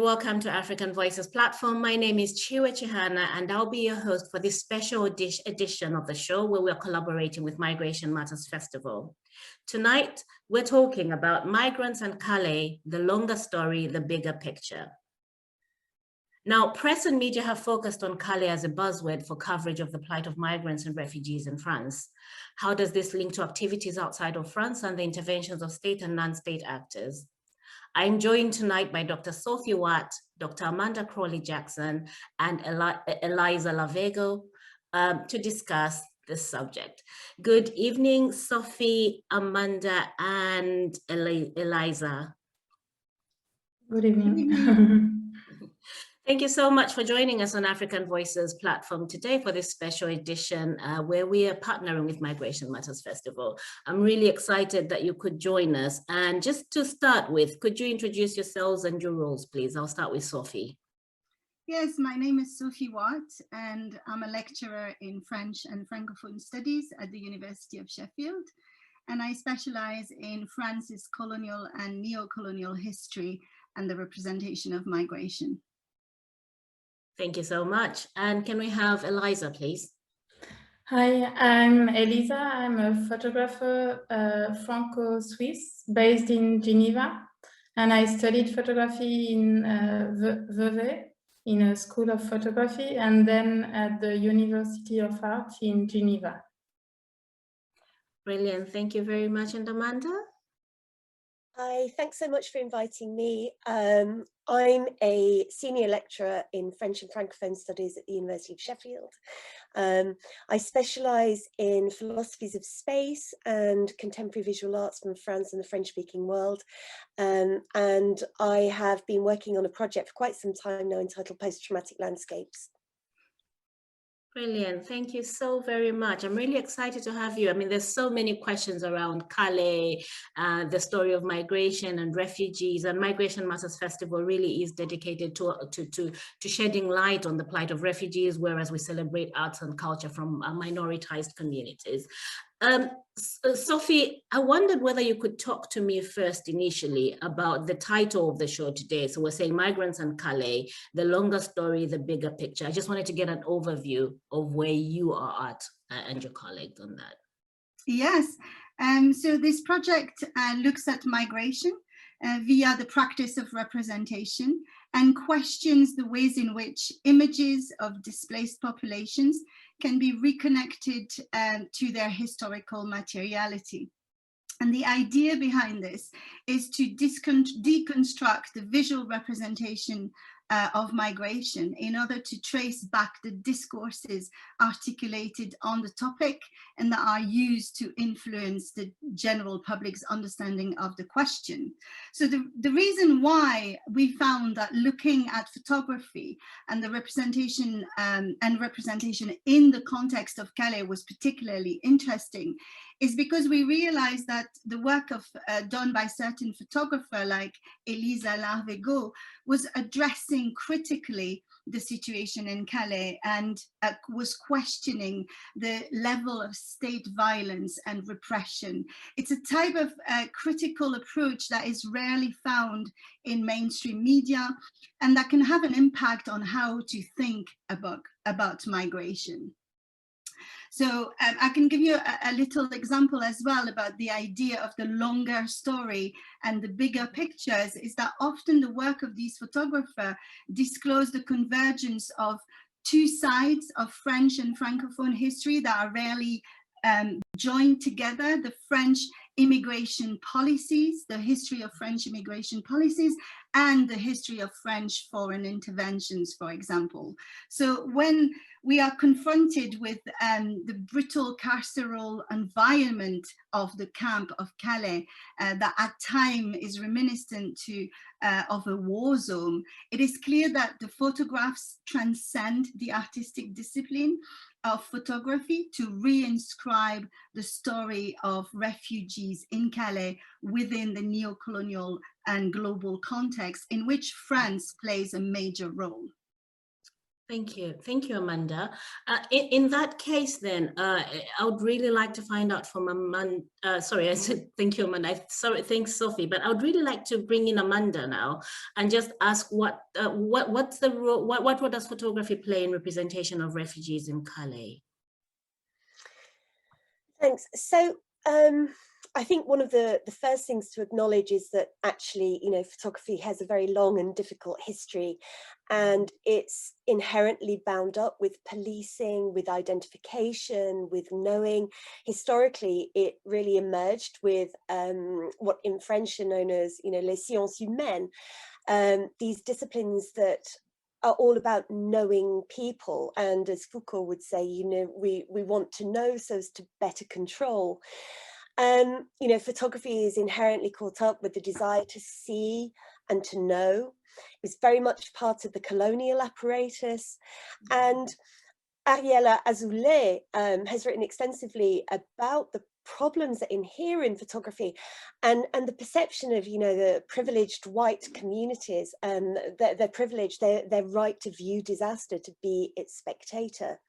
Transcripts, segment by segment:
Welcome to African Voices platform. My name is Chiwe Chihana, and I'll be your host for this special edition of the show where we're collaborating with Migration Matters Festival. Tonight, we're talking about Migrants and Calais, the longer story, the bigger picture. Now, press and media have focused on Calais as a buzzword for coverage of the plight of migrants and refugees in France. How does this link to activities outside of France and the interventions of state and non-state actors? I'm joined tonight by Dr. Sophie Watt, Dr. Amanda Crawley-Jackson, and Eliza Lavego to discuss this subject. Good evening, Sophie, Amanda, and Eliza. Good evening. Thank you so much for joining us on African Voices platform today for this special edition where we are partnering with Migration Matters Festival. I'm really excited that you could join us. And just to start with, could you introduce yourselves and your roles, please? I'll start with Sophie. Yes, my name is Sophie Watt, and I'm a lecturer in French and Francophone Studies at the University of Sheffield. And I specialize in France's colonial and neo-colonial history and the representation of migration. Thank you so much. And can we have Eliza, please? Hi, I'm Eliza. I'm a photographer, Franco-Swiss, based in Geneva. And I studied photography in Vevey, in a school of photography, and then at the University of Art in Geneva. Brilliant. Thank you very much. And Amanda? Hi, thanks so much for inviting me. I'm a senior lecturer in French and Francophone Studies at the University of Sheffield. I specialise in philosophies of space and contemporary visual arts from France and the French-speaking world. And I have been working on a project for quite some time now entitled Post-Traumatic Landscapes. Brilliant. Thank you so very much. I'm really excited to have you. I mean, there's so many questions around Calais, the story of migration and refugees, and Migration Matters Festival really is dedicated to shedding light on the plight of refugees, whereas we celebrate arts and culture from minoritized communities. Sophie, I wondered whether you could talk to me first initially about the title of the show today. So we're saying Migrants and Calais, the longer story, the bigger picture. I just wanted to get an overview of where you are at and your colleagues on that. Yes, so this project looks at migration via the practice of representation and questions the ways in which images of displaced populations can be reconnected to their historical materiality. And the idea behind this is to deconstruct the visual representation of migration in order to trace back the discourses articulated on the topic and that are used to influence the general public's understanding of the question. So the reason why we found that looking at photography and the representation in the context of Calais was particularly interesting is because we realized that the work of done by certain photographers like Eliza Lavego was addressing critically the situation in Calais and was questioning the level of state violence and repression. It's a type of critical approach that is rarely found in mainstream media and that can have an impact on how to think about migration. So I can give you a little example as well about the idea of the longer story and the bigger pictures is that often the work of these photographers disclose the convergence of two sides of French and Francophone history that are rarely joined together, the French immigration policies, the history of French immigration policies, and the history of French foreign interventions, for example. So when we are confronted with the brutal carceral environment of the camp of Calais that at time is reminiscent to of a war zone, it is clear that the photographs transcend the artistic discipline of photography to reinscribe the story of refugees in Calais within the neo-colonial and global context in which France plays a major role. Thank you, Amanda. In that case, then, I would really like to find out from Amanda. Sorry, I said thank you, Amanda. Sorry, thanks, Sophie. But I would really like to bring in Amanda now and just ask what's the role? What role does photography play in representation of refugees in Calais? Thanks. So I think one of the first things to acknowledge is that actually, you know, photography has a very long and difficult history, and it's inherently bound up with policing, with identification, with knowing. Historically, it really emerged with what in French are known as, you know, les sciences humaines, these disciplines that are all about knowing people. And as Foucault would say, you know, we want to know so as to better control. You know, photography is inherently caught up with the desire to see and to know. It's very much part of the colonial apparatus. And Ariella Azoulay has written extensively about the problems that inhere in photography and the perception of, you know, the privileged white communities and their privilege, their right to view disaster, to be its spectator.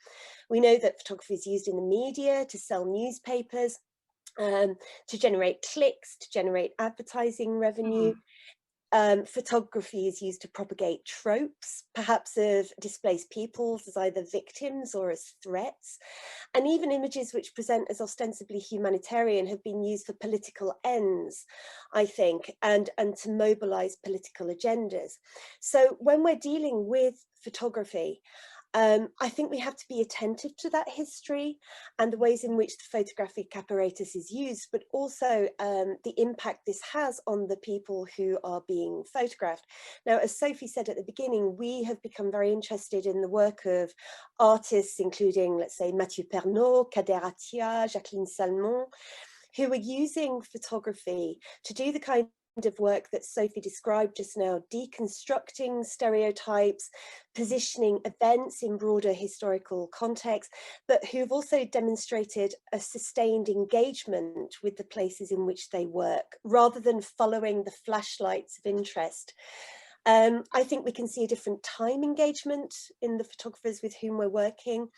We know that photography is used in the media to sell newspapers, to generate clicks, to generate advertising revenue. Photography is used to propagate tropes, perhaps of displaced peoples as either victims or as threats. And even images which present as ostensibly humanitarian have been used for political ends, I think, and to mobilize political agendas. So when we're dealing with photography, I think we have to be attentive to that history and the ways in which the photographic apparatus is used, but also the impact this has on the people who are being photographed. Now, as Sophie said at the beginning, we have become very interested in the work of artists, including, let's say, Mathieu Pernaut, Kader Attia, Jacqueline Salmon, who are using photography to do the kind of work that Sophie described just now, deconstructing stereotypes, positioning events in broader historical context, but who've also demonstrated a sustained engagement with the places in which they work, rather than following the flashlights of interest. I think we can see a different time engagement in the photographers with whom we're working.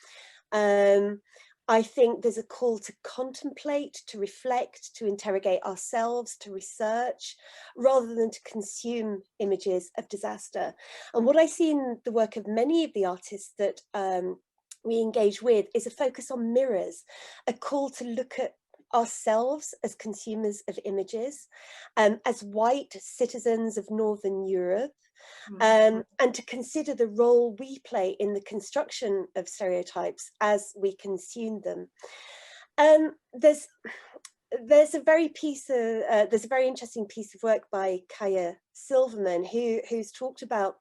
I think there's a call to contemplate, to reflect, to interrogate ourselves, to research, rather than to consume images of disaster. And what I see in the work of many of the artists that we engage with is a focus on mirrors, a call to look at ourselves as consumers of images, as white citizens of Northern Europe, and to consider the role we play in the construction of stereotypes as we consume them. There's a very interesting piece of work by Kaya Silverman, who's talked about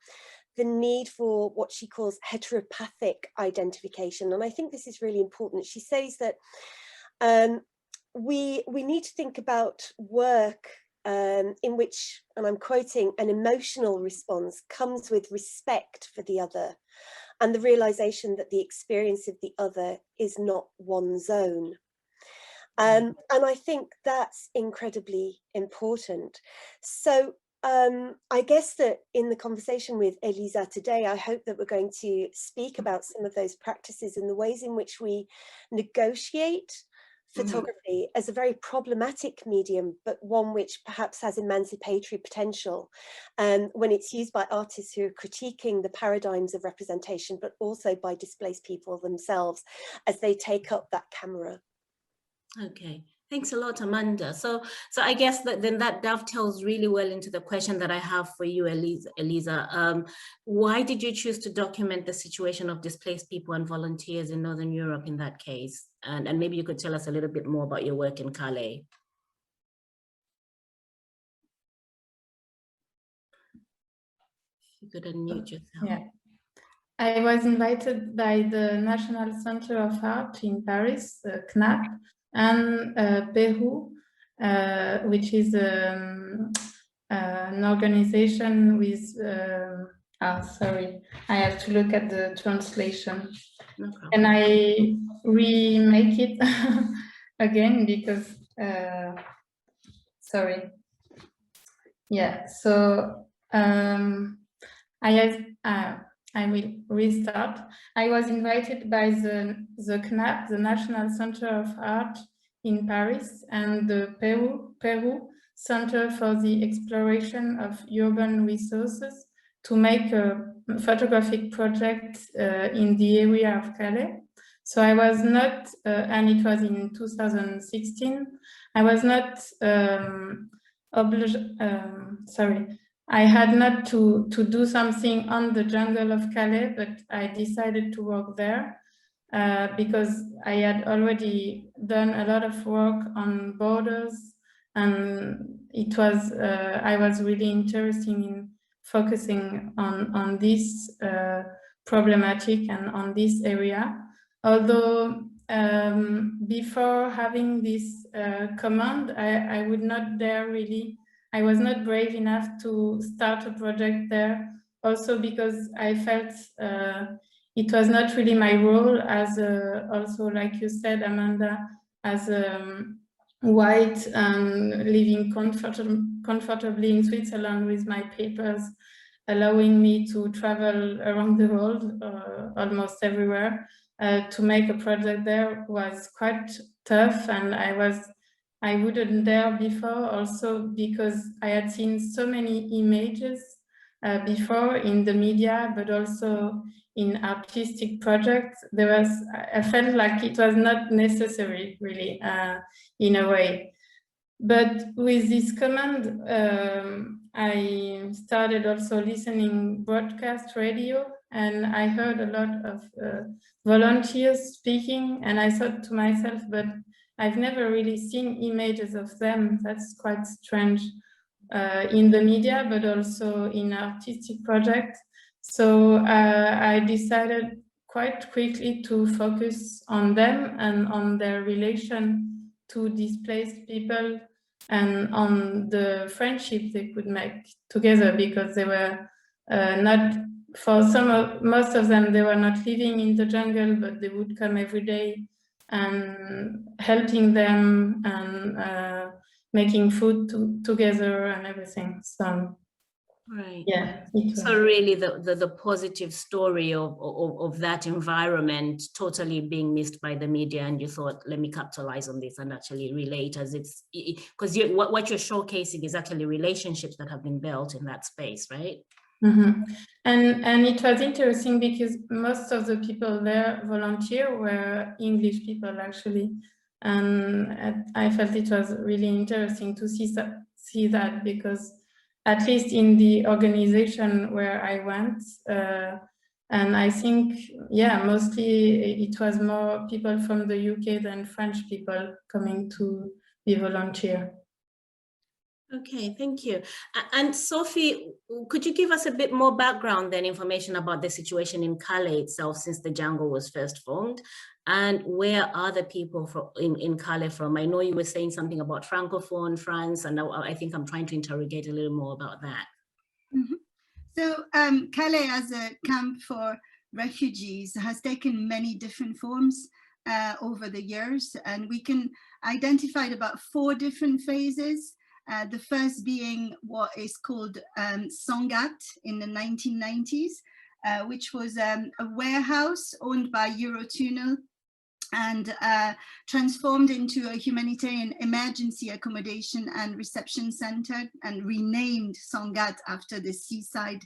the need for what she calls heteropathic identification, and I think this is really important. She says that we need to think about work in which, and I'm quoting, an emotional response comes with respect for the other and the realization that the experience of the other is not one's own. And I think that's incredibly important. So I guess that in the conversation with Elisa today, I hope that we're going to speak about some of those practices and the ways in which we negotiate photography as a very problematic medium, but one which perhaps has emancipatory potential when it's used by artists who are critiquing the paradigms of representation, but also by displaced people themselves as they take up that camera. Okay. Thanks a lot, Amanda. So I guess then that dovetails really well into the question that I have for you, Elisa. Why did you choose to document the situation of displaced people and volunteers in Northern Europe in that case? And maybe you could tell us a little bit more about your work in Calais. You could unmute yourself. Yeah. I was invited by the National Center of Art in Paris, CNAP, and Peru, which is an organization with, sorry, I have to look at the translation. No problem. And I remake it again because, sorry. Yeah, so I will restart. I was invited by the CNAP, the National Center of Art in Paris, and the Peru Center for the Exploration of Urban Resources to make a photographic project in the area of Calais. So I was not, and it was in 2016, I was not I had not to do something on the jungle of Calais, but I decided to work there because I had already done a lot of work on borders, and it was I was really interested in focusing on this problematic and on this area. Although before having this command, I would not dare really. I was not brave enough to start a project there, also because I felt it was not really my role as also, like you said, Amanda, as a white and living comfortably in Switzerland with my papers, allowing me to travel around the world, almost everywhere. To make a project there was quite tough, and I wouldn't dare before, also because I had seen so many images before in the media, but also in artistic projects. I felt like it was not necessary, really, in a way. But with this command, I started also listening broadcast radio, and I heard a lot of volunteers speaking, and I thought to myself, but I've never really seen images of them. That's quite strange in the media, but also in artistic projects. So I decided quite quickly to focus on them and on their relation to displaced people and on the friendship they could make together, because they were not, for most of them, they were not living in the jungle, but they would come every day and helping them and making food together and everything. So right. yeah. So really the positive story of that environment totally being missed by the media, and you thought, let me capitalize on this and actually relate, as it's because what you're showcasing is actually relationships that have been built in that space, right? Mm-hmm. And it was interesting because most of the people there volunteer were English people, actually, and I felt it was really interesting to see that, because at least in the organization where I went, and I think, yeah, mostly it was more people from the UK than French people coming to be volunteer. Okay, thank you. And Sophie, could you give us a bit more background then, information about the situation in Calais itself since the jungle was first formed? And where are the people in Calais from? I know you were saying something about Francophone France, and I think I'm trying to interrogate a little more about that. Mm-hmm. So Calais as a camp for refugees has taken many different forms over the years, and we can identify about 4 different phases. The first being what is called Sangat in the 1990s, which was a warehouse owned by Eurotunnel and transformed into a humanitarian emergency accommodation and reception center, and renamed Sangat after the seaside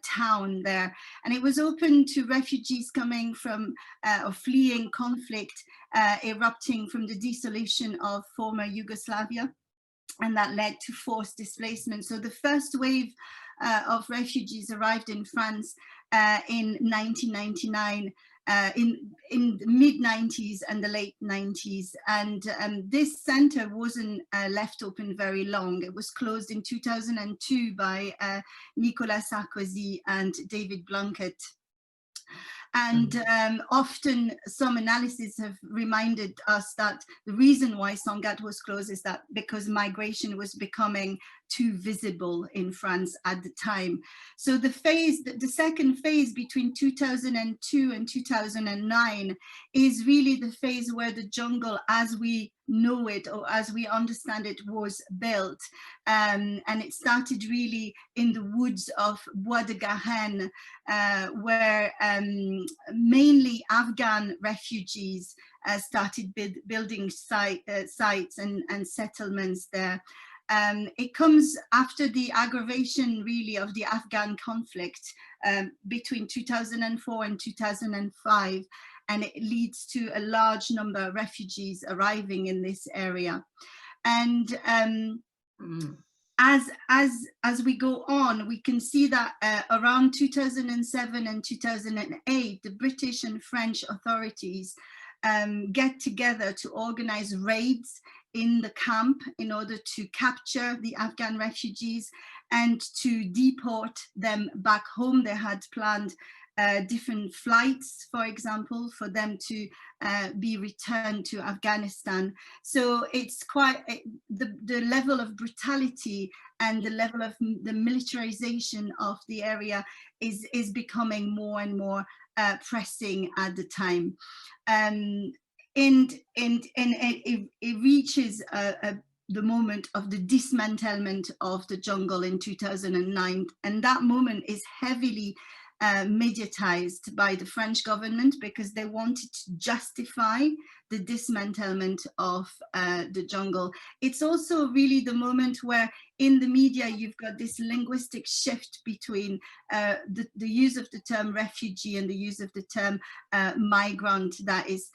town there. And it was open to refugees coming from or fleeing conflict erupting from the dissolution of former Yugoslavia, and that led to forced displacement. So the first wave of refugees arrived in France in 1999, in the mid-90s and the late 90s. And this center wasn't left open very long. It was closed in 2002 by Nicolas Sarkozy and David Blunkett. And often some analyses have reminded us that the reason why Sangatte was closed is that because migration was becoming too visible in France at the time. So the second phase between 2002 and 2009 is really the phase where the jungle as we know it or as we understand it was built. And it started really in the woods of Bois de Garenne, where mainly Afghan refugees started building sites and settlements there. It comes after the aggravation really of the Afghan conflict between 2004 and 2005, and it leads to a large number of refugees arriving in this area. And as we go on, we can see that around 2007 and 2008, the British and French authorities get together to organize raids in the camp in order to capture the Afghan refugees and to deport them back home. They had planned different flights, for example, for them to be returned to Afghanistan. So it's quite the level of brutality and the level of the militarization of the area is becoming more and more pressing at the time. And it reaches the moment of the dismantlement of the jungle in 2009, and that moment is heavily mediatized by the French government because they wanted to justify the dismantlement of the jungle. It's also really the moment where in the media you've got this linguistic shift between the use of the term refugee and the use of the term migrant that is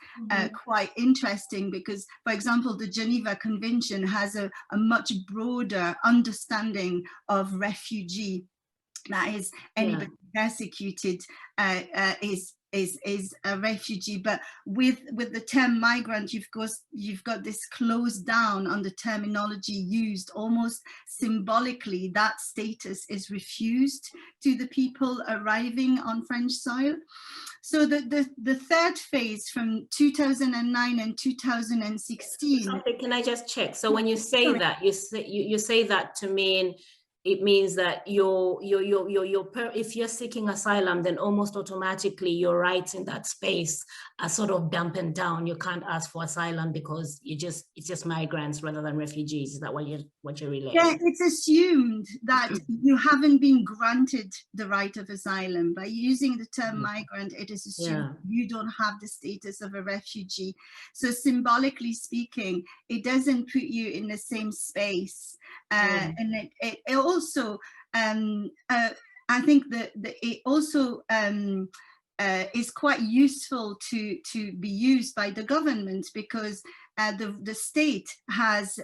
quite interesting because, for example, the Geneva Convention has a much broader understanding of refugee. That is, anybody persecuted is a refugee, but with the term migrant, you've got this closed down on the terminology used. Almost symbolically, that status is refused to the people arriving on French soil. So the third phase from 2009 and 2016. Okay, can I just check? So when you say that, you say that to mean it means that if you're seeking asylum, then almost automatically your rights in that space are sort of dampened down. You can't ask for asylum because it's just migrants rather than refugees. Is that what you're relaying? Yeah, it's assumed that you haven't been granted the right of asylum. By using the term migrant, it is assumed you don't have the status of a refugee. So symbolically speaking, it doesn't put you in the same space. And it also, I think that it also is quite useful to be used by the government because the state has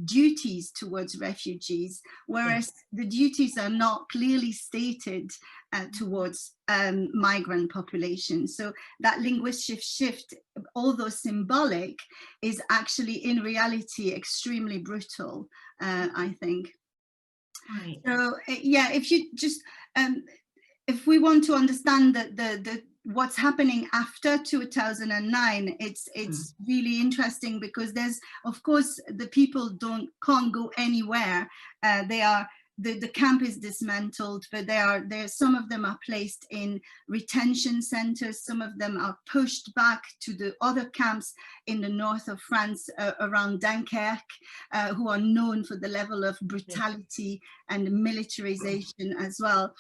duties towards refugees, whereas the duties are not clearly stated towards migrant populations. So that linguistic shift, although symbolic, is actually in reality extremely brutal, I think. Right. So yeah, if you just if we want to understand the what's happening after 2009, it's really interesting because there's, of course, the people can't go anywhere. The camp is dismantled, but some of them are placed in retention centers. Some of them are pushed back to the other camps in the north of France around Dunkirk, who are known for the level of brutality and militarization as well.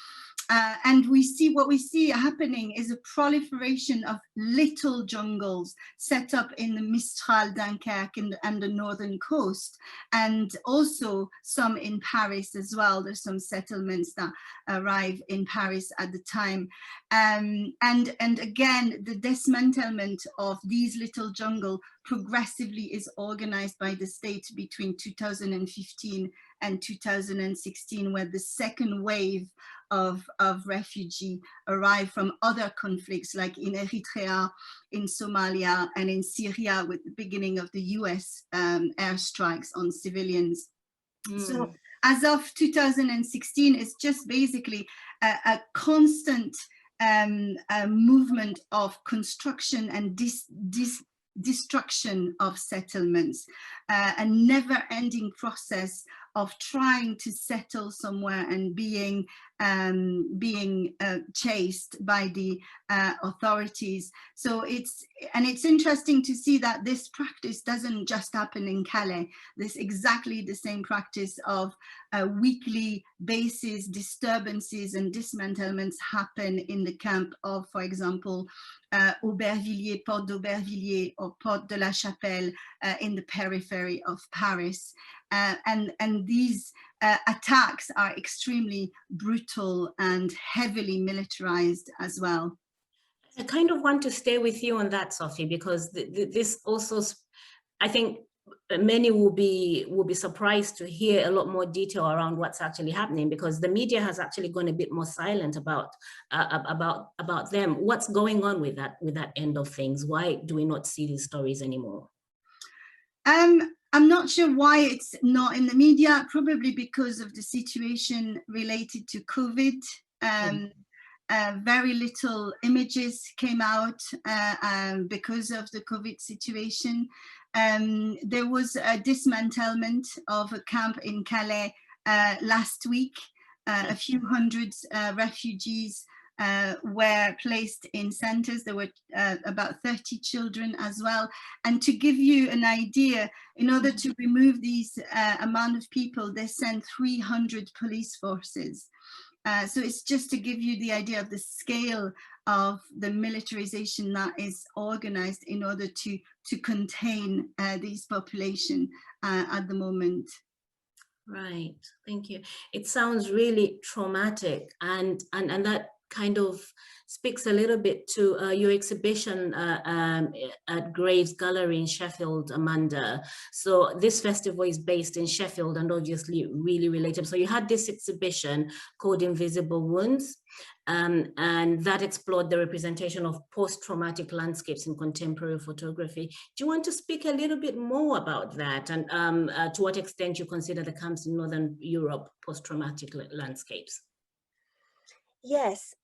And what we see happening is a proliferation of little jungles set up in the Mistral, Dunkirk, and the northern coast, and also some in Paris as well. There's some settlements that arrive in Paris at the time. And again, the dismantlement of these little jungle progressively is organized by the state between 2015 and 2016, where the second wave of refugee arrived from other conflicts, like in Eritrea, in Somalia, and in Syria, with the beginning of the US airstrikes on civilians. So as of 2016, it's just basically a constant movement of construction and destruction of settlements, a never-ending process of trying to settle somewhere and being chased by the authorities. So it's interesting to see that this practice doesn't just happen in Calais. This exactly the same practice of weekly basis disturbances and dismantlements happen in the camp of, for example, Aubervilliers, Porte d'Aubervilliers, or Porte de la Chapelle in the periphery of Paris. And these attacks are extremely brutal and heavily militarized as well. I kind of want to stay with you on that, Sophie, because this also, I think many will be surprised to hear a lot more detail around what's actually happening, because the media has actually gone a bit more silent about them. What's going on with that end of things? Why do we not see these stories anymore? I'm not sure why it's not in the media, probably because of the situation related to COVID. Very little images came out because of the COVID situation. There was a dismantlement of a camp in Calais last week. A few hundred refugees were placed in centers. There were about 30 children as well. And to give you an idea, in order to remove these amount of people, they sent 300 police forces. So it's just to give you the idea of the scale of the militarization that is organized in order to contain these population at the moment. Right, thank you. It sounds really traumatic, and that kind of speaks a little bit to your exhibition at Graves Gallery in Sheffield, Amanda. So this festival is based in Sheffield and obviously really related. So you had this exhibition called Invisible Wounds, and that explored the representation of post-traumatic landscapes in contemporary photography. Do you want to speak a little bit more about that, and to what extent you consider the camps in Northern Europe post-traumatic landscapes? Yes.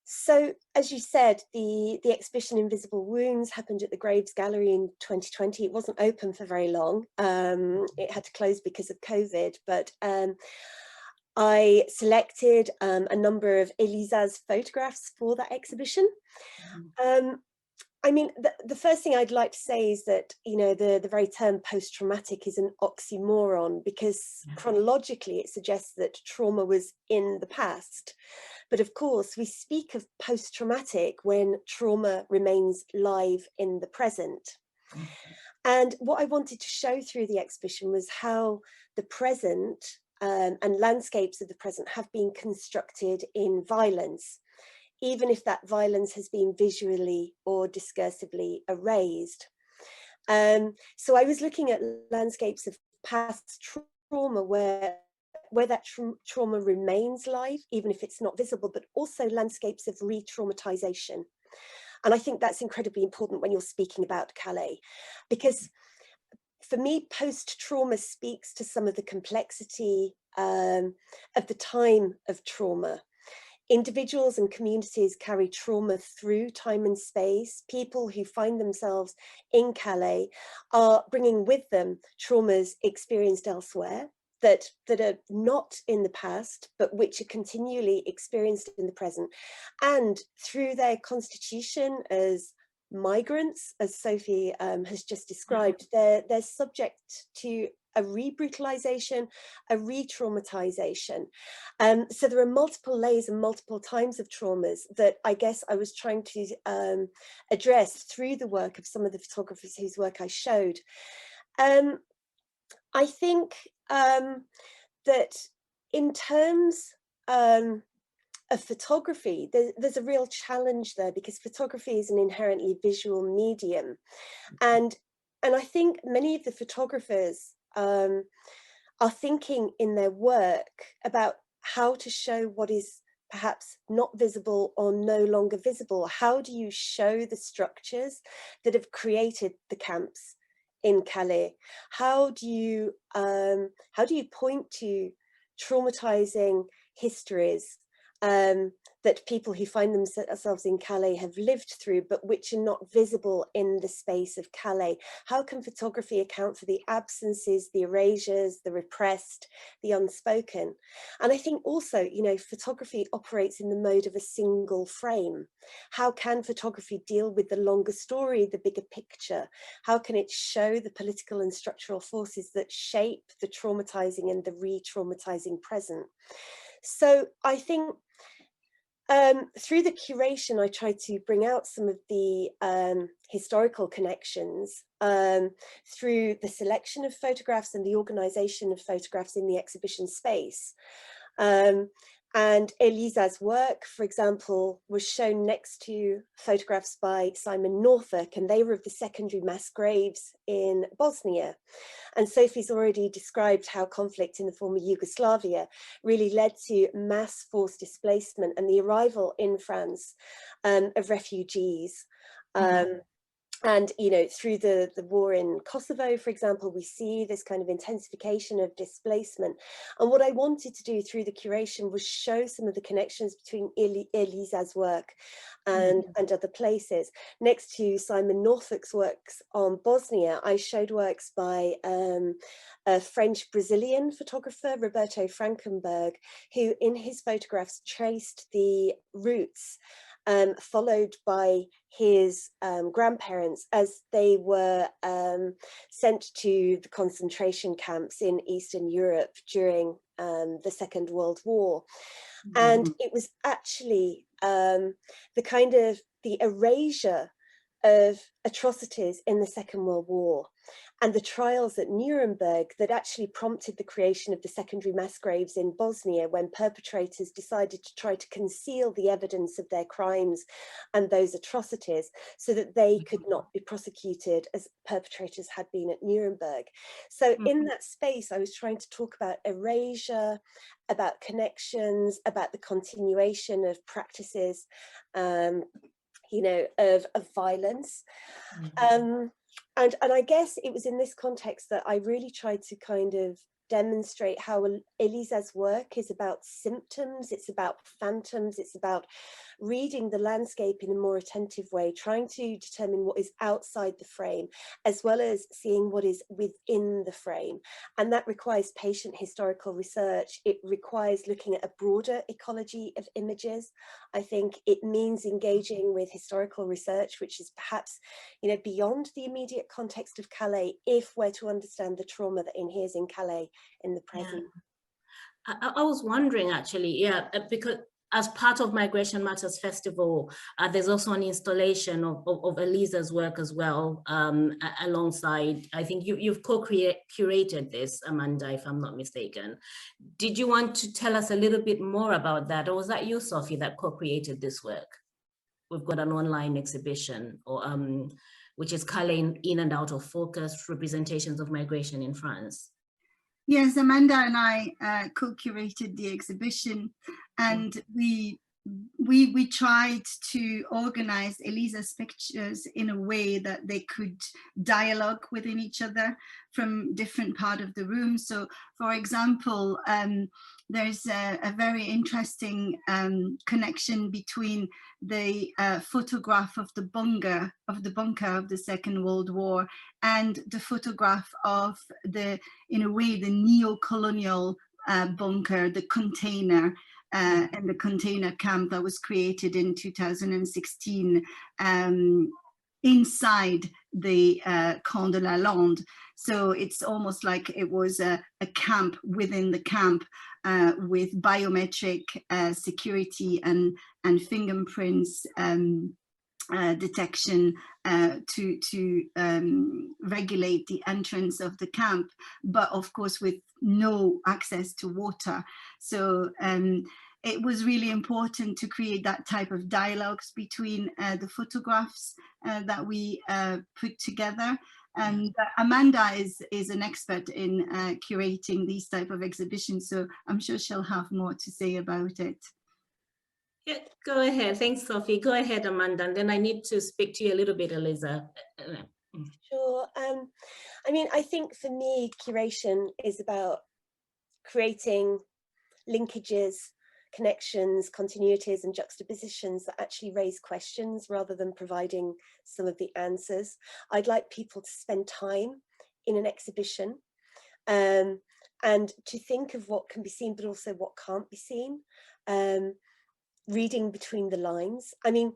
So, as you said, the exhibition Invisible Wounds happened at the Graves Gallery in 2020. It wasn't open for very long. It had to close because of COVID, but I selected a number of Elisa's photographs for that exhibition. I mean, the first thing I'd like to say is that, you know, the very term post-traumatic is an oxymoron, because chronologically it suggests that trauma was in the past. But of course, we speak of post-traumatic when trauma remains live in the present. And what I wanted to show through the exhibition was how the present and landscapes of the present have been constructed in violence, even if that violence has been visually or discursively erased. So I was looking at landscapes of past trauma where that trauma remains live, even if it's not visible, but also landscapes of re-traumatization. And I think that's incredibly important when you're speaking about Calais, because for me, post-trauma speaks to some of the complexity of the time of trauma. Individuals and communities carry trauma through time and space. People who find themselves in Calais are bringing with them traumas experienced elsewhere that are not in the past, but which are continually experienced in the present. And through their constitution as migrants, as Sophie has just described, they're subject to a re-brutalization, a re-traumatization. So there are multiple layers and multiple times of traumas that I guess I was trying to address through the work of some of the photographers whose work I showed. I think that in terms of photography, there's a real challenge there, because photography is an inherently visual medium. And I think many of the photographers are thinking in their work about how to show what is perhaps not visible or no longer visible. How do you show the structures that have created the camps in Calais? How do you point to traumatizing histories that people who find themselves in Calais have lived through, but which are not visible in the space of Calais? How can photography account for the absences, the erasures, the repressed, the unspoken? And I think also, you know, photography operates in the mode of a single frame. How can photography deal with the longer story, the bigger picture? How can it show the political and structural forces that shape the traumatizing and the re-traumatizing present? So I think through the curation, I tried to bring out some of the historical connections through the selection of photographs and the organisation of photographs in the exhibition space. And Elisa's work, for example, was shown next to photographs by Simon Norfolk, and they were of the secondary mass graves in Bosnia. And Sophie's already described how conflict in the former Yugoslavia really led to mass forced displacement and the arrival in France of refugees. And, you know, through the war in Kosovo, for example, we see this kind of intensification of displacement. And what I wanted to do through the curation was show some of the connections between Elisa's work and other places. Next to Simon Norfolk's works on Bosnia, I showed works by a French-Brazilian photographer, Roberto Frankenberg, who in his photographs traced the routes followed by his grandparents as they were sent to the concentration camps in Eastern Europe during the Second World War. And it was actually the kind of the erasure of atrocities in the Second World War and the trials at Nuremberg that actually prompted the creation of the secondary mass graves in Bosnia, when perpetrators decided to try to conceal the evidence of their crimes and those atrocities so that they could not be prosecuted as perpetrators had been at Nuremberg. So in that space, I was trying to talk about erasure, about connections, about the continuation of practices, you know, of violence. And I guess it was in this context that I really tried to kind of demonstrate how Elisa's work is about symptoms, it's about phantoms, it's about reading the landscape in a more attentive way, trying to determine what is outside the frame, as well as seeing what is within the frame. And that requires patient historical research. It requires looking at a broader ecology of images. I think it means engaging with historical research, which is perhaps, you know, beyond the immediate context of Calais, if we're to understand the trauma that inheres in Calais in the present. Yeah. I was wondering actually, because as part of Migration Matters Festival, there's also an installation of Elisa's work as well, alongside, I think you've co-curated this, Amanda, if I'm not mistaken. Did you want to tell us a little bit more about that? Or was that you, Sophie, that co-created this work? We've got an online exhibition, which is Calais in and out of focus, representations of migration in France. Yes, Amanda and I co-curated the exhibition, and we tried to organize Elisa's pictures in a way that they could dialogue within each other from different part of the room. So, for example, there's a very interesting connection between the photograph of the bunker of the Second World War and the photograph of in a way, the neo-colonial bunker, the container, and the container camp that was created in 2016 inside the Camp de la Lande. So it's almost like it was a camp within the camp with biometric security and fingerprints detection to regulate the entrance of the camp, but of course with no access to water. So it was really important to create that type of dialogues between the photographs that we put together. And Amanda is an expert in curating these type of exhibitions, so I'm sure she'll have more to say about it. Yeah, go ahead. Thanks, Sophie. Go ahead, Amanda, and then I need to speak to you a little bit, Eliza. Sure. I mean, I think for me, curation is about creating linkages, connections, continuities, and juxtapositions that actually raise questions rather than providing some of the answers. I'd like people to spend time in an exhibition and to think of what can be seen, but also what can't be seen. Reading between the lines. I mean,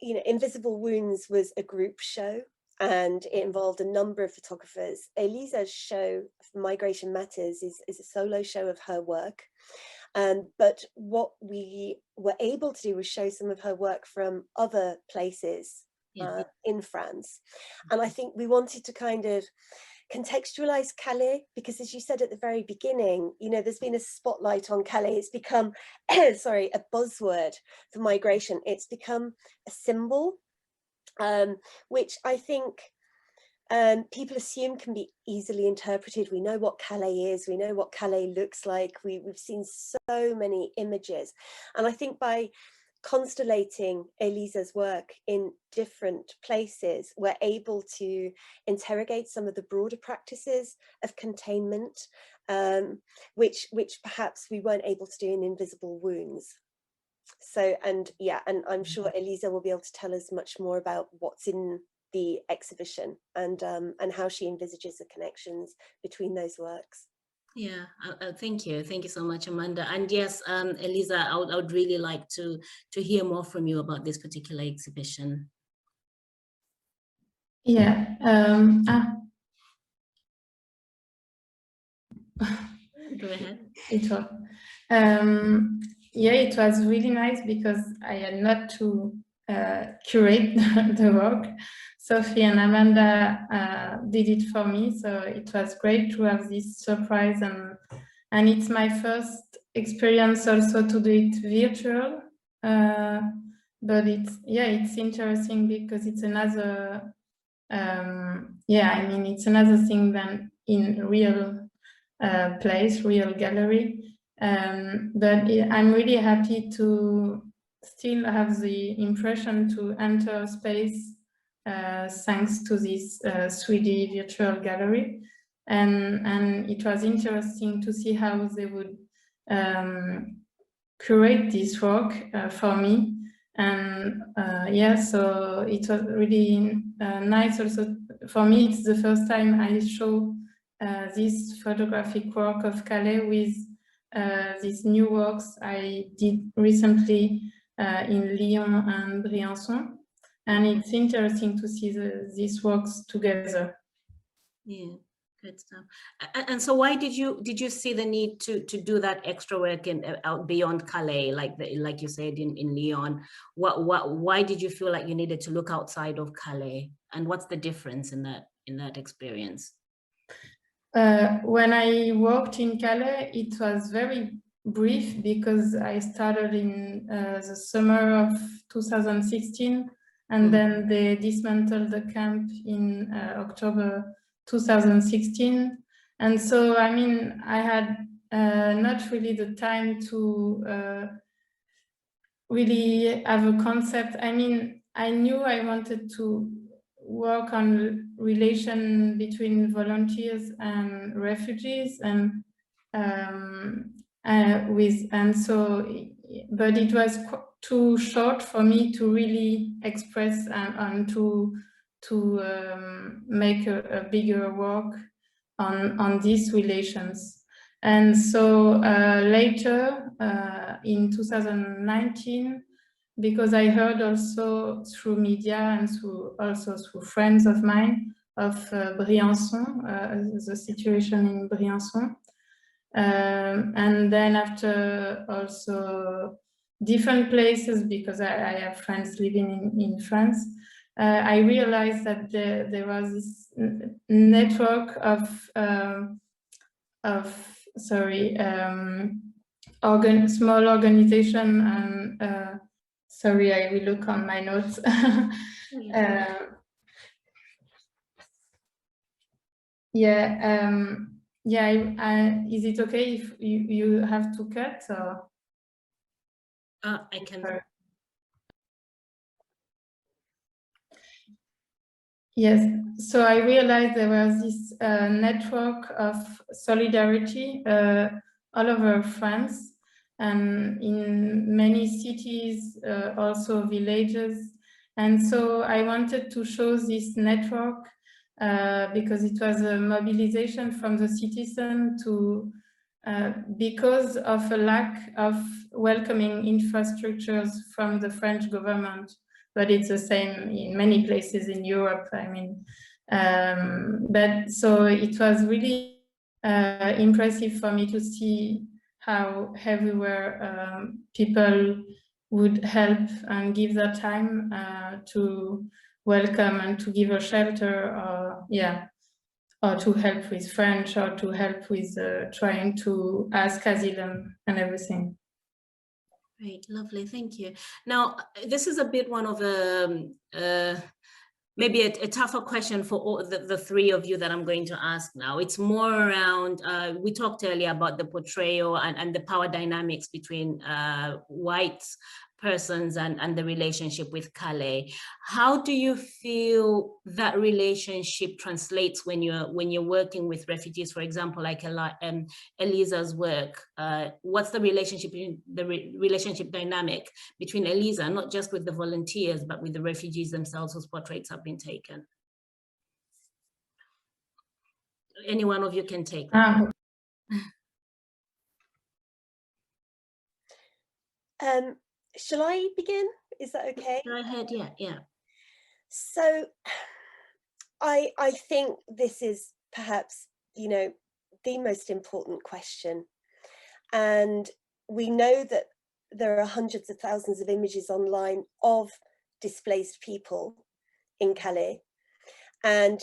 you know, Invisible Wounds was a group show and it involved a number of photographers. Eliza's show, Migration Matters, is a solo show of her work. But what we were able to do was show some of her work from other places in France. And I think we wanted to kind of contextualize Calais, because as you said at the very beginning, you know, there's been a spotlight on Calais. It's become, sorry, a buzzword for migration. It's become a symbol, which I think people assume can be easily interpreted. We know what Calais is, we know what Calais looks like, we've seen so many images. And I think by constellating Eliza's work in different places, we're able to interrogate some of the broader practices of containment, which perhaps we weren't able to do in Invisible Wounds. So, and yeah, and I'm sure Eliza will be able to tell us much more about what's in the exhibition and how she envisages the connections between those works. Yeah, thank you so much, Amanda. And yes, Eliza, I would really like to hear more from you about this particular exhibition. Yeah. Go ahead. Yeah, it was really nice because I had not to curate the work. Sophie and Amanda did it for me, so it was great to have this surprise, and it's my first experience also to do it virtual. But it's interesting because it's another it's another thing than in real place, real gallery. But I'm really happy to still have the impression to enter space thanks to this 3D virtual gallery. And it was interesting to see how they would curate this work for me. And so it was really nice also. For me, it's the first time I show this photographic work of Calais with these new works I did recently in Lyon and Briançon. And it's interesting to see these works together. Yeah, good stuff. And so why did you see the need to do that extra work out beyond Calais, like you said in Lyon? Why did you feel like you needed to look outside of Calais? And what's the difference in that experience? When I worked in Calais, it was very brief because I started in the summer of 2016, and then they dismantled the camp in October 2016. And so, I mean, I had not really the time to really have a concept. I mean, I knew I wanted to work on relation between volunteers and refugees, but it was too short for me to really express and to make a bigger work on these relations. And so later in 2019, because I heard also through media and also through friends of mine of Briançon, the situation in Briançon. And then after also different places, because I have friends living in France, I realized that there was this network of small organization, and sorry, I will look on my notes. Is it okay if you have to cut? Or? I can. Yes, so I realized there was this network of solidarity all over France, and in many cities, also villages. And so I wanted to show this network because it was a mobilization from the citizen to, because of a lack of welcoming infrastructures from the French government. But it's the same in many places in Europe, I mean. But so it was really impressive for me to see how everywhere people would help and give their time to welcome and to give a shelter, or to help with French, or to help with trying to ask asylum and everything. Great, lovely, thank you. Now, this is a bit one of maybe a tougher question for all the three of you that I'm going to ask now. It's more around, we talked earlier about the portrayal and the power dynamics between white persons and the relationship with Calais. How do you feel that relationship translates when you're working with refugees, for example, like Elisa's work? What's the relationship dynamic between Elisa, not just with the volunteers, but with the refugees themselves whose portraits have been taken? Any one of you can take that. Shall I begin? Is that okay? Go ahead, yeah. So I think this is perhaps, the most important question. And we know that there are hundreds of thousands of images online of displaced people in Calais. And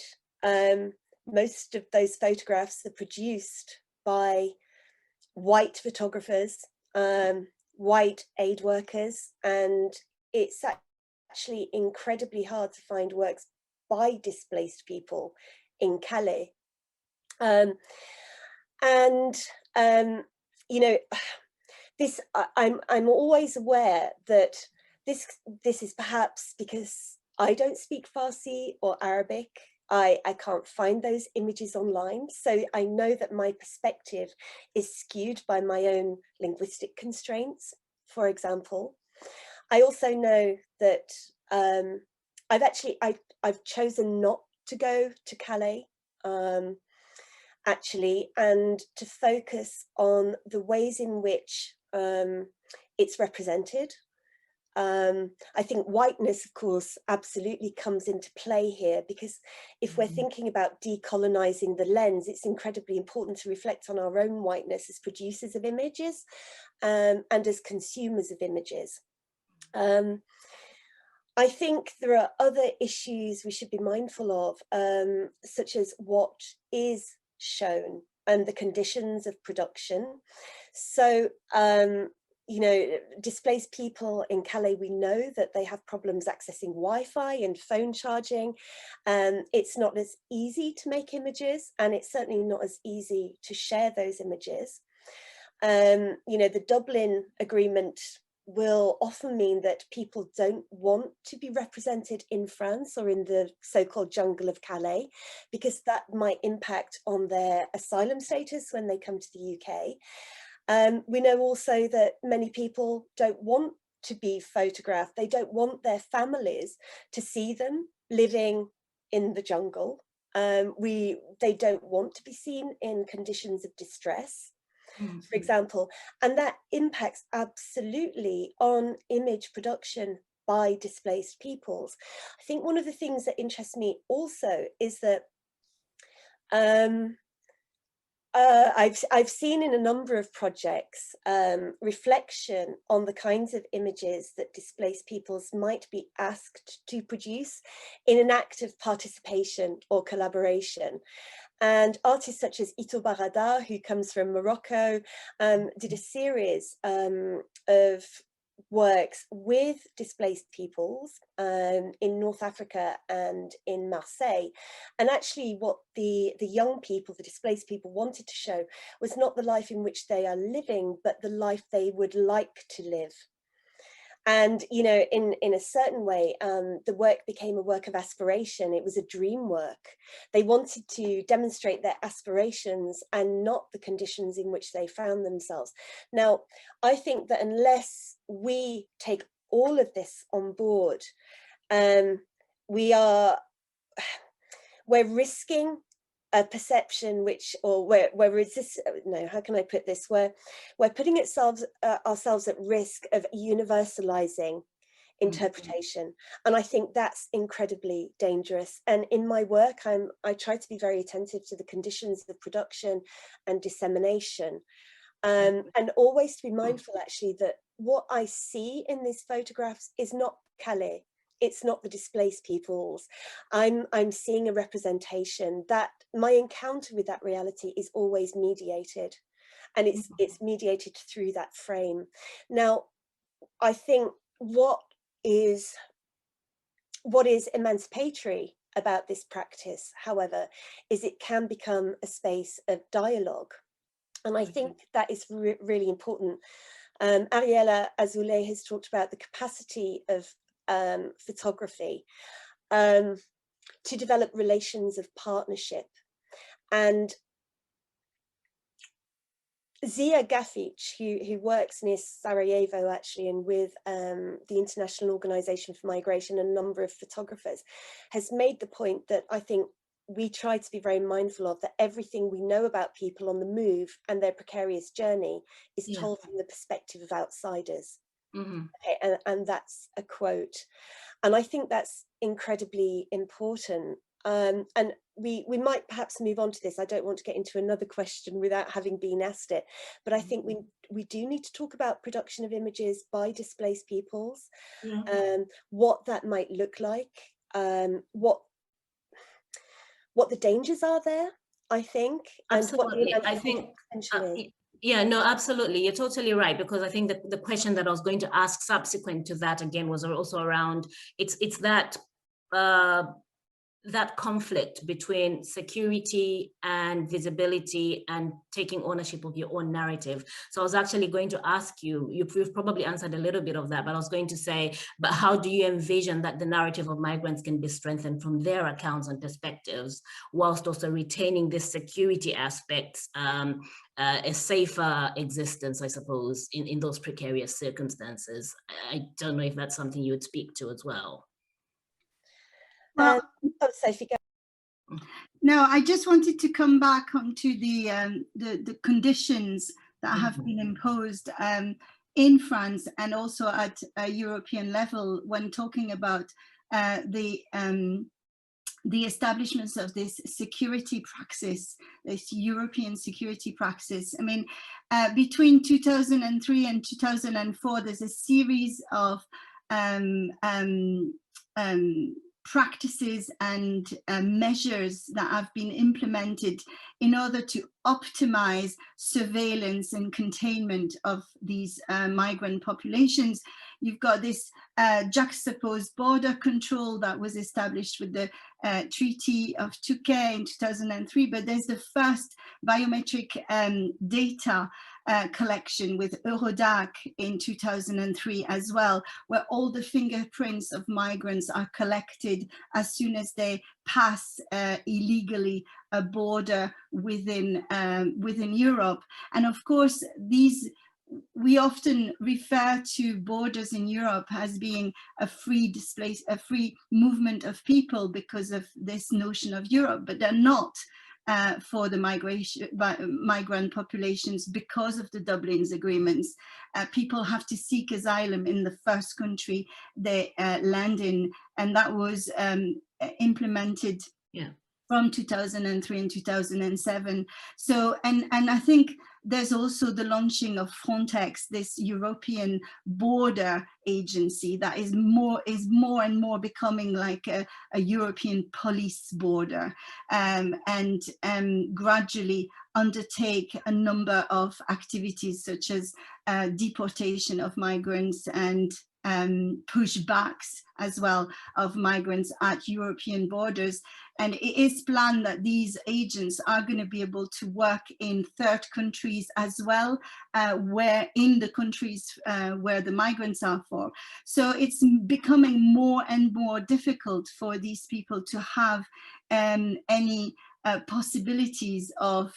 most of those photographs are produced by white photographers, white aid workers, and it's actually incredibly hard to find works by displaced people in Calais. I'm always aware that this is perhaps because I don't speak Farsi or Arabic. I can't find those images online. So I know that my perspective is skewed by my own linguistic constraints, for example. I also know that I've chosen not to go to Calais, actually, and to focus on the ways in which it's represented. I think whiteness, of course, absolutely comes into play here, because if we're thinking about decolonizing the lens, it's incredibly important to reflect on our own whiteness as producers of images and as consumers of images. I think there are other issues we should be mindful of, such as what is shown and the conditions of production. So, displaced people in Calais, we know that they have problems accessing Wi-Fi and phone charging. It's not as easy to make images, and it's certainly not as easy to share those images. The Dublin Agreement will often mean that people don't want to be represented in France or in the so-called jungle of Calais, because that might impact on their asylum status when they come to the UK. We know also that many people don't want to be photographed. They don't want their families to see them living in the jungle. They don't want to be seen in conditions of distress, for example, and that impacts absolutely on image production by displaced peoples. I think one of the things that interests me also is that I've seen in a number of projects reflection on the kinds of images that displaced peoples might be asked to produce in an act of participation or collaboration. And artists such as Ito Barada, who comes from Morocco, did a series of works with displaced peoples in North Africa and in Marseille. And actually what the young people, the displaced people, wanted to show was not the life in which they are living, but the life they would like to live. And, you know, in a certain way, the work became a work of aspiration. It was a dream work. They wanted to demonstrate their aspirations and not the conditions in which they found themselves. Now, I think that unless we take all of this on board, we're risking a perception which, or we're resist, no, how can I put this? We're putting ourselves at risk of universalizing interpretation. And I think that's incredibly dangerous. And in my work, I try to be very attentive to the conditions of production and dissemination. And always to be mindful actually that what I see in these photographs is not Calais. It's not the displaced peoples. I'm seeing a representation that my encounter with that reality is always mediated, and it's mediated through that frame. Now, I think what is emancipatory about this practice, however, is it can become a space of dialogue. And I think that is really important. Ariella Azoulay has talked about the capacity of photography to develop relations of partnership. And Zia Gafic, who works near Sarajevo actually, and with the International Organization for Migration, and a number of photographers, has made the point that I think we try to be very mindful of, that everything we know about people on the move and their precarious journey is told from the perspective of outsiders. Okay, and that's a quote. And I think that's incredibly important. And we might perhaps move on to this. I don't want to get into another question without having been asked it, but I think we do need to talk about production of images by displaced peoples, what that might look like, what the dangers are there, I think. Absolutely. And what I think, yeah, no, absolutely. You're totally right, because I think that the question that I was going to ask subsequent to that again was also around, it's that that conflict between security and visibility and taking ownership of your own narrative. So I was actually going to ask you, you've probably answered a little bit of that, but I was going to say, but how do you envision that the narrative of migrants can be strengthened from their accounts and perspectives, whilst also retaining this security aspects, a safer existence, I suppose, in those precarious circumstances? I don't know if that's something you would speak to as well. Well, Sophie, go. No, I just wanted to come back onto the conditions that have been imposed in France and also at a European level when talking about the establishment of this security praxis, this European security praxis. I mean, between 2003 and 2004, there's a series of practices and measures that have been implemented in order to optimize surveillance and containment of these migrant populations. You've got this juxtaposed border control that was established with the Treaty of Touquet in 2003, but there's the first biometric data collection with Eurodac in 2003 as well, where all the fingerprints of migrants are collected as soon as they pass illegally a border within Europe. And of course, we often refer to borders in Europe as being a free movement of people because of this notion of Europe, but they're not for the migrant populations because of the Dublin's agreements. People have to seek asylum in the first country they land in, and that was implemented from 2003 and 2007. So, and I think there's also the launching of Frontex, this European border agency that is more and more becoming like a European police border, and gradually undertake a number of activities such as deportation of migrants and pushbacks as well of migrants at European borders. And it is planned that these agents are going to be able to work in third countries as well, where in the countries where the migrants are for. So it's becoming more and more difficult for these people to have any possibilities of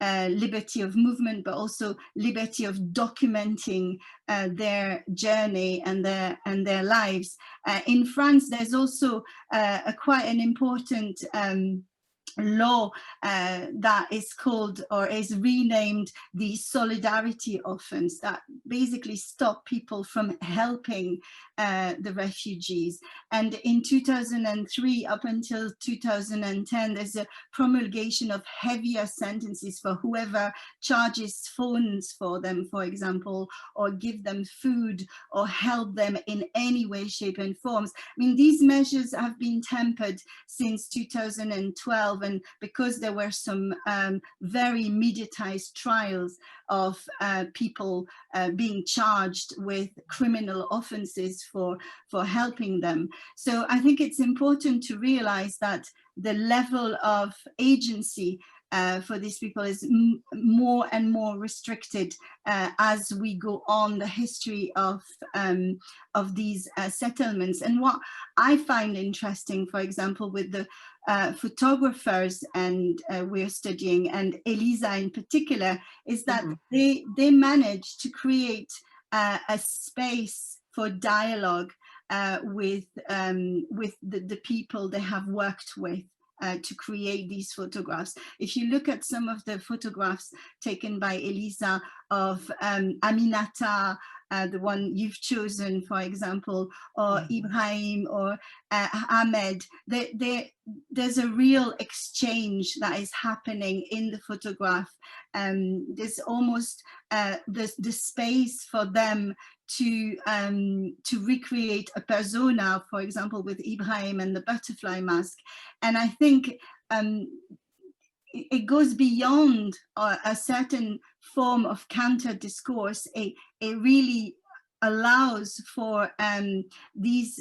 liberty of movement, but also liberty of documenting their journey and their lives. In France, there's also quite an important law that is called or is renamed the solidarity offense, that basically stop people from helping the refugees. And in 2003 up until 2010, there's a promulgation of heavier sentences for whoever charges phones for them, for example, or give them food or help them in any way, shape and forms. I mean, these measures have been tempered since 2012, and because there were some very mediatized trials of people being charged with criminal offenses for helping them. So I think it's important to realize that the level of agency for these people is more and more restricted as we go on the history of these settlements. And what I find interesting, for example, with the photographers and we're studying, and Elisa in particular, is that they managed to create a space for dialogue with the people they have worked with to create these photographs. If you look at some of the photographs taken by Elisa of Aminata, the one you've chosen, for example, or Ibrahim or Ahmed, there's a real exchange that is happening in the photograph. There's almost the space for them to recreate a persona, for example, with Ibrahim and the butterfly mask. And I think it goes beyond a certain form of counter discourse. It really allows for these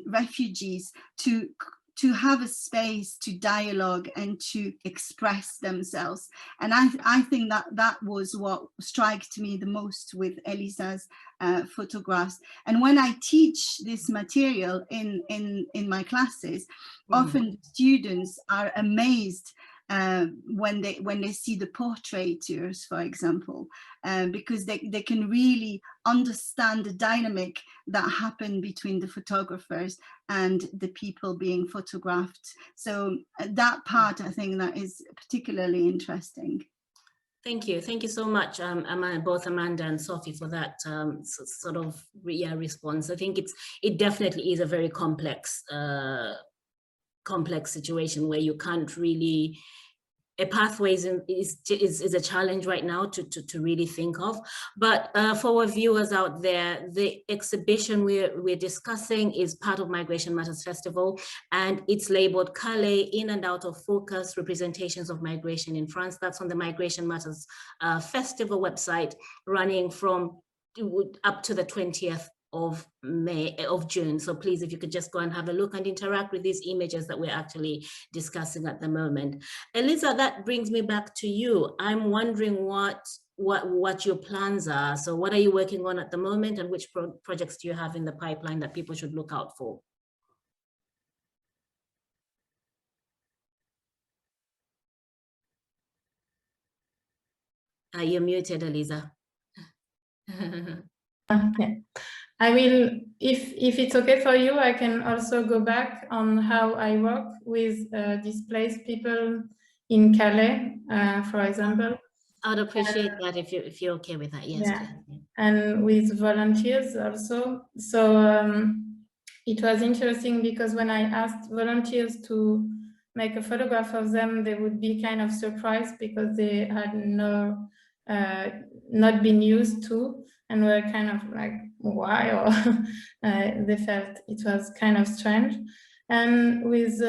refugees to have a space to dialogue and to express themselves. And I think that was what struck me the most with Elisa's photographs. And when I teach this material in my classes, often students are amazed when they see the portraitures, for example, because they can really understand the dynamic that happened between the photographers and the people being photographed. So that part, I think, that is particularly interesting. Thank you so much, both Amanda and Sophie, for that sort of response. I think it definitely is a very complex situation where you can't really, a pathway is a challenge right now to really think of. But for our viewers out there, the exhibition we're discussing is part of Migration Matters Festival, and it's labeled Calais, In and Out of Focus, Representations of Migration in France. That's on the Migration Matters Festival website, running from up to the 20th of June. So please, if you could just go and have a look and interact with these images that we're actually discussing at the moment. Elisa, that brings me back to you. I'm wondering what your plans are. So what are you working on at the moment, and which projects do you have in the pipeline that people should look out for? You're muted, Elisa. Okay. I will, if it's okay for you, I can also go back on how I work with displaced people in Calais, for example. I'd appreciate that if you're okay with that. Yes. Yeah. And with volunteers also. So it was interesting because when I asked volunteers to make a photograph of them, they would be kind of surprised because they had not been used to, and were kind of like, why? Or they felt it was kind of strange. And with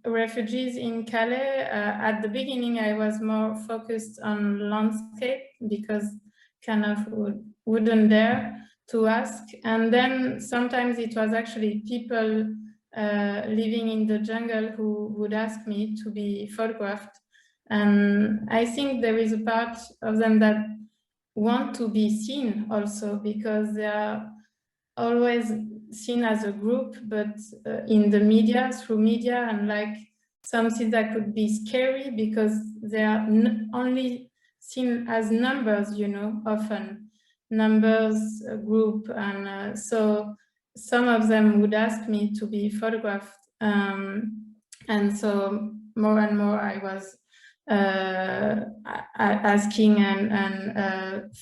refugees in Calais, at the beginning, I was more focused on landscape because kind of wouldn't dare to ask. And then sometimes it was actually people living in the jungle who would ask me to be photographed. And I think there is a part of them that want to be seen also, because they are always seen as a group, but in the media, through media, and like something that could be scary because they are only seen as numbers, you know, often numbers, group, and so some of them would ask me to be photographed, and so more and more I was asking and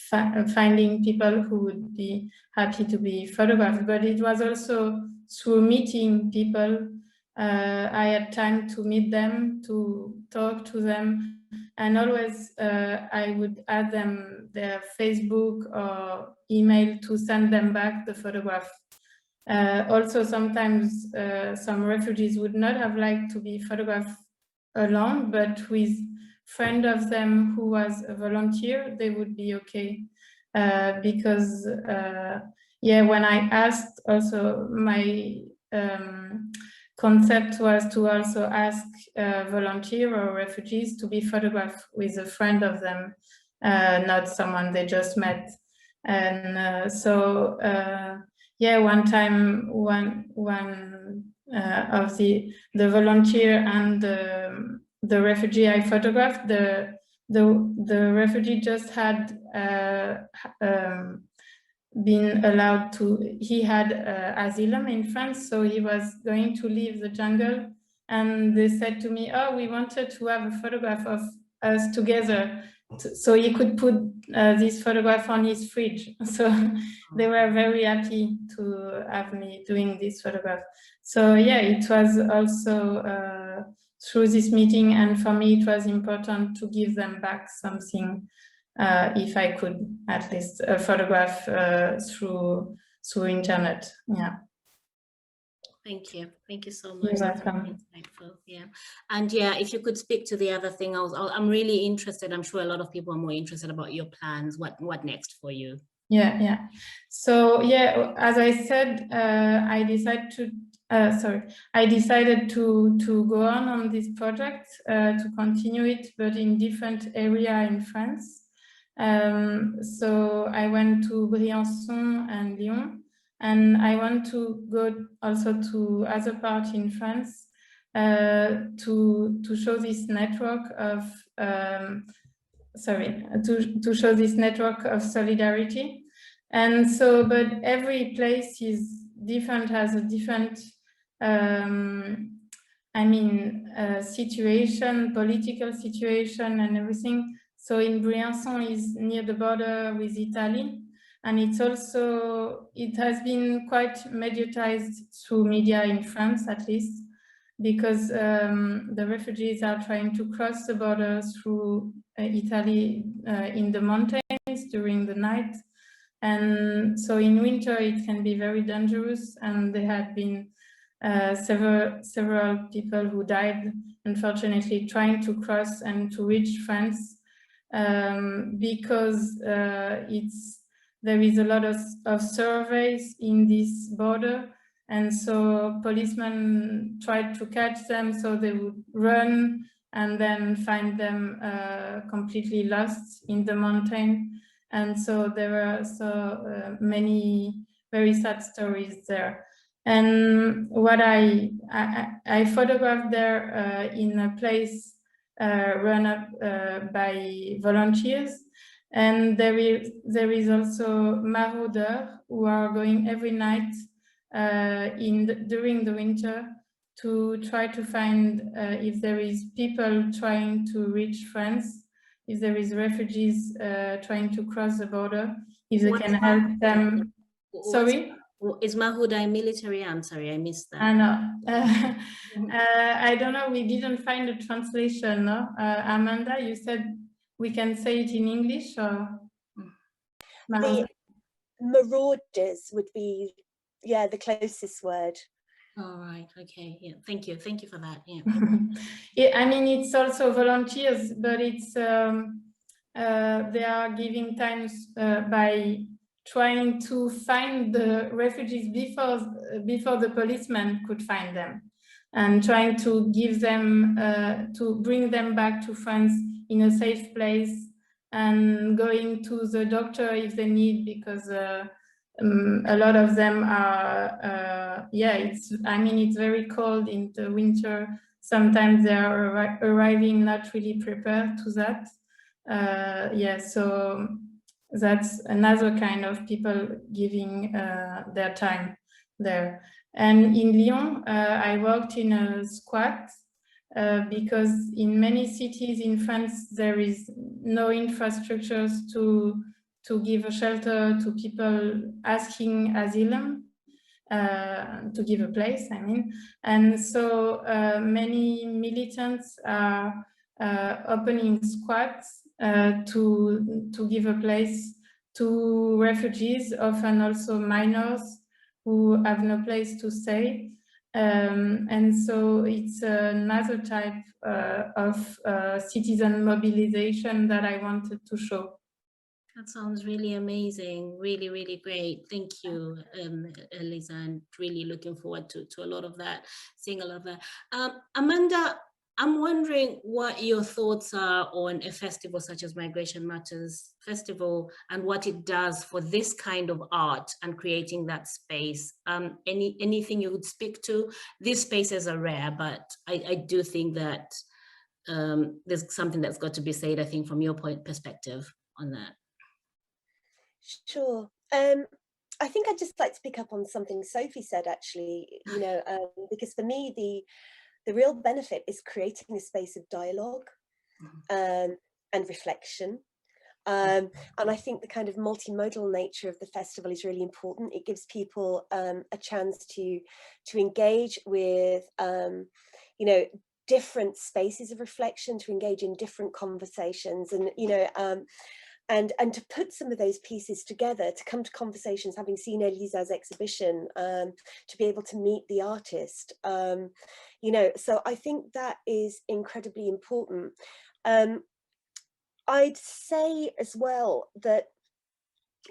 finding people who would be happy to be photographed. But it was also through meeting people. I had time to meet them, to talk to them, and always I would add them their Facebook or email to send them back the photograph. Also, sometimes some refugees would not have liked to be photographed alone, but with friend of them who was a volunteer, they would be okay. Because yeah, when I asked, also my concept was to also ask volunteer or refugees to be photographed with a friend of them, not someone they just met. And so yeah, one time one of the volunteer and the refugee I photographed, the refugee just had been allowed to, he had asylum in France, so he was going to leave the jungle, and they said to me, oh, we wanted to have a photograph of us together, so he could put this photograph on his fridge. So they were very happy to have me doing this photograph. So yeah, it was also through this meeting, and for me it was important to give them back something, if I could, at least a photograph through internet. Yeah. Thank you so much. You're welcome. Insightful. Yeah, and yeah, if you could speak to the other thing, I'm really interested. I'm sure a lot of people are more interested about your plans. What next for you? Yeah. So yeah, as I said, I decided to go on this project, to continue it, but in different area in France. So I went to Briançon and Lyon, and I want to go also to other parts in France to show this network of to show this network of solidarity. And so, but every place is different, has a different situation, political situation and everything. So in Briançon is near the border with Italy, and it's also, it has been quite mediatized through media in France, at least, because the refugees are trying to cross the border through Italy in the mountains during the night. And so in winter it can be very dangerous, and there have been several people who died, unfortunately, trying to cross and to reach France, because there is a lot of surveys in this border, and so policemen tried to catch them, so they would run and then find them completely lost in the mountain. And so there were many very sad stories there. And what I photographed there in a place run up by volunteers, and there is also marauders who are going every night during the winter to try to find if there is people trying to reach France, if there is refugees trying to cross the border, if they can help them. Sorry? Is Mahudai military? I'm sorry, I missed that. I know. I don't know, we didn't find a translation, no? Amanda, you said we can say it in English, or? The marauders would be, yeah, the closest word. All right, okay, yeah, thank you for that. Yeah. Yeah, I mean, it's also volunteers, but it's they are giving times by trying to find the refugees before the policeman could find them, and trying to give them to bring them back to France in a safe place, and going to the doctor if they need, because a lot of them are yeah, it's very cold in the winter. Sometimes they are arriving not really prepared to that. Yeah, so that's another kind of people giving their time there. And in Lyon, I worked in a squat because in many cities in France, there is no infrastructures to give a shelter to people asking asylum, to give a place, I mean. And so many militants are opening squats to give a place to refugees, often also minors who have no place to stay. And so it's another type of citizen mobilization that I wanted to show. That sounds really amazing, really, really great. Thank you, Elisa, and really looking forward to a lot of that, seeing a lot of that. Amanda, I'm wondering what your thoughts are on a festival such as Migration Matters Festival and what it does for this kind of art and creating that space. Anything you would speak to? These spaces are rare, but I do think that there's something that's got to be said, I think, from your perspective on that. Sure. I think I'd just like to pick up on something Sophie said, actually, you know, because for me, the real benefit is creating a space of dialogue and reflection. And I think the kind of multimodal nature of the festival is really important. It gives people a chance to engage with, you know, different spaces of reflection, to engage in different conversations, and, you know, and to put some of those pieces together, to come to conversations, having seen Elisa's exhibition, to be able to meet the artist, you know, so I think that is incredibly important. I'd say as well that,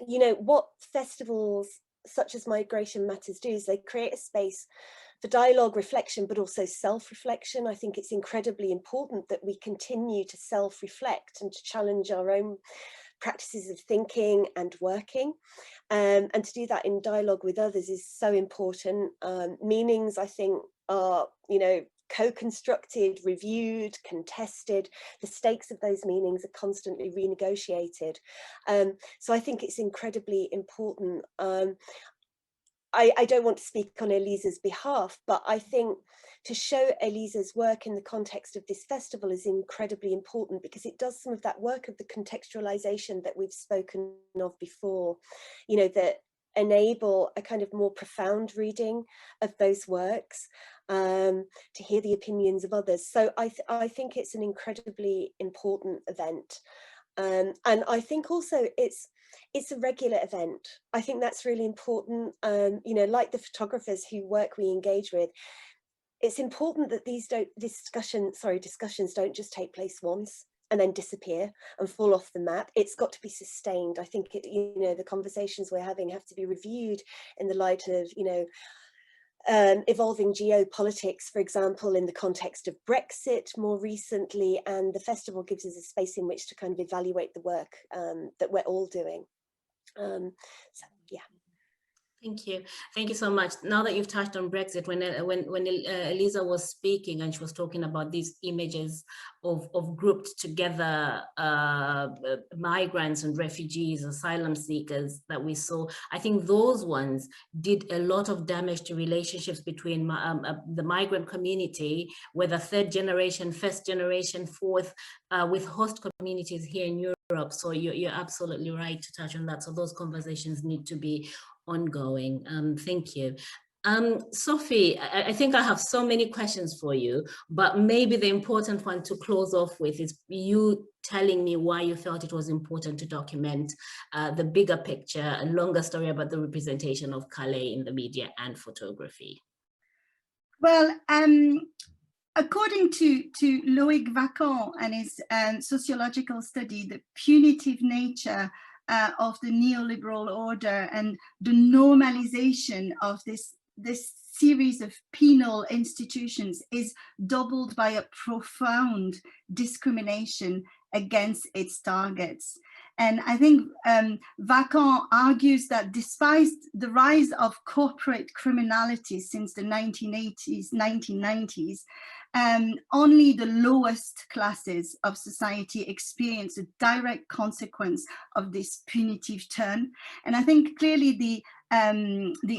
you know, what festivals such as Migration Matters do is they create a space for dialogue, reflection, but also self-reflection. I think it's incredibly important that we continue to self-reflect and to challenge our own practices of thinking and working, and to do that in dialogue with others is so important. Meanings, I think, are, you know, co-constructed, reviewed, contested. The stakes of those meanings are constantly renegotiated. So I think it's incredibly important. I don't want to speak on Elisa's behalf, but I think to show Elisa's work in the context of this festival is incredibly important, because it does some of that work of the contextualization that we've spoken of before, you know, that enable a kind of more profound reading of those works, to hear the opinions of others. So I think it's an incredibly important event. And I think also it's a regular event. I think that's really important. You know, like the photographers who work we engage with, it's important that these discussions don't just take place once and then disappear and fall off the map. It's got to be sustained. I think you know, the conversations we're having have to be reviewed in the light of, you know, evolving geopolitics, for example, in the context of Brexit more recently, and the festival gives us a space in which to kind of evaluate the work that we're all doing. So yeah. Thank you so much. Now that you've touched on Brexit, when Elisa was speaking and she was talking about these images of grouped together migrants and refugees, asylum seekers that we saw, I think those ones did a lot of damage to relationships between the migrant community, whether third generation, first generation, fourth, with host communities here in Europe. So you're absolutely right to touch on that. So those conversations need to be ongoing. Thank you. Sophie, I think I have so many questions for you, but maybe the important one to close off with is you telling me why you felt it was important to document the bigger picture, a longer story about the representation of Calais in the media and photography. Well, according to Loïc Vacon and his sociological study, the punitive nature of the neoliberal order and the normalization of this series of penal institutions is doubled by a profound discrimination against its targets. And I think Vacon argues that despite the rise of corporate criminality since the 1990s, only the lowest classes of society experience a direct consequence of this punitive turn. And I think clearly the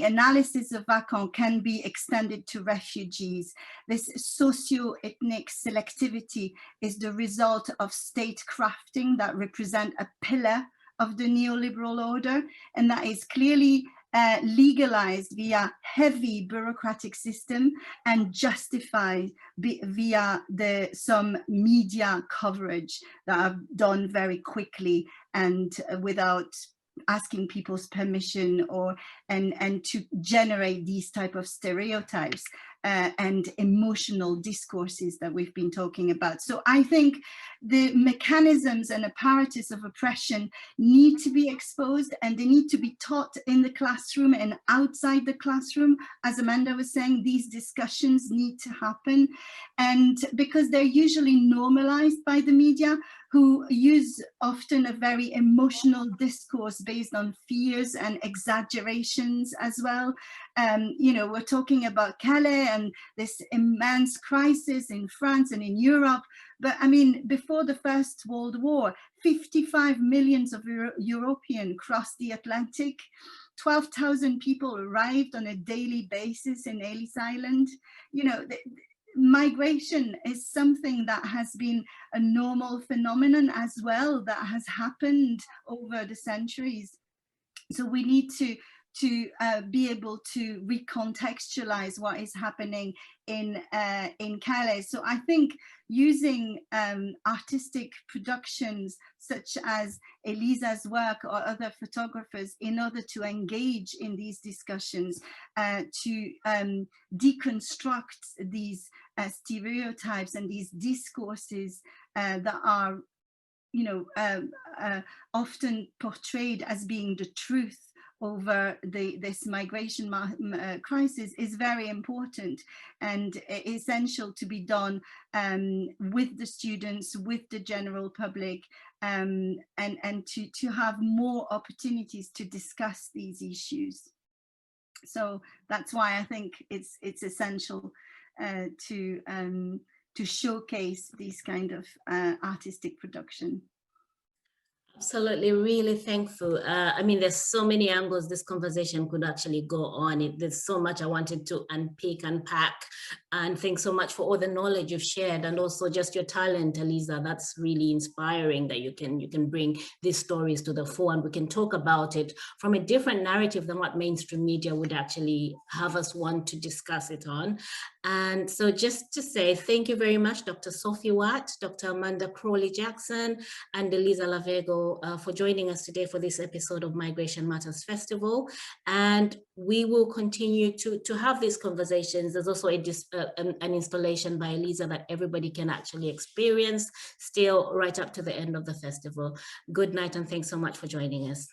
analysis of Vacon can be extended to refugees. This socio-ethnic selectivity is the result of state crafting that represent a pillar of the neoliberal order, and that is clearly legalized via heavy bureaucratic system and justified via some media coverage that are done very quickly and without asking people's permission and to generate these type of stereotypes and emotional discourses that we've been talking about. So I think the mechanisms and apparatus of oppression need to be exposed, and they need to be taught in the classroom and outside the classroom. As Amanda was saying, these discussions need to happen, and because they're usually normalized by the media, who use often a very emotional discourse based on fears and exaggerations as well. You know, we're talking about Calais and this immense crisis in France and in Europe. But I mean, before the First World War, 55 million of Europeans crossed the Atlantic. 12,000 people arrived on a daily basis in Ellis Island. You know, migration is something that has been a normal phenomenon as well, that has happened over the centuries. So we need to be able to recontextualize what is happening in Calais. So I think using artistic productions such as Elisa's work or other photographers in order to engage in these discussions, to deconstruct these stereotypes and these discourses that are, you know, often portrayed as being the truth over this migration crisis is very important and essential to be done with the students, with the general public, and to have more opportunities to discuss these issues. So that's why I think it's essential to showcase these kind of artistic production. Absolutely, really thankful. I mean, there's so many angles this conversation could actually go on. There's so much I wanted to unpack, and thanks so much for all the knowledge you've shared, and also just your talent, Elisa. That's really inspiring that you can bring these stories to the fore, and we can talk about it from a different narrative than what mainstream media would actually have us want to discuss it on. And so just to say thank you very much, Dr. Sophie Watt, Dr. Amanda Crowley-Jackson, and Elisa Lavego for joining us today for this episode of Migration Matters Festival. And we will continue to have these conversations. There's also an installation by Elisa that everybody can actually experience still right up to the end of the festival. Good night, and thanks so much for joining us.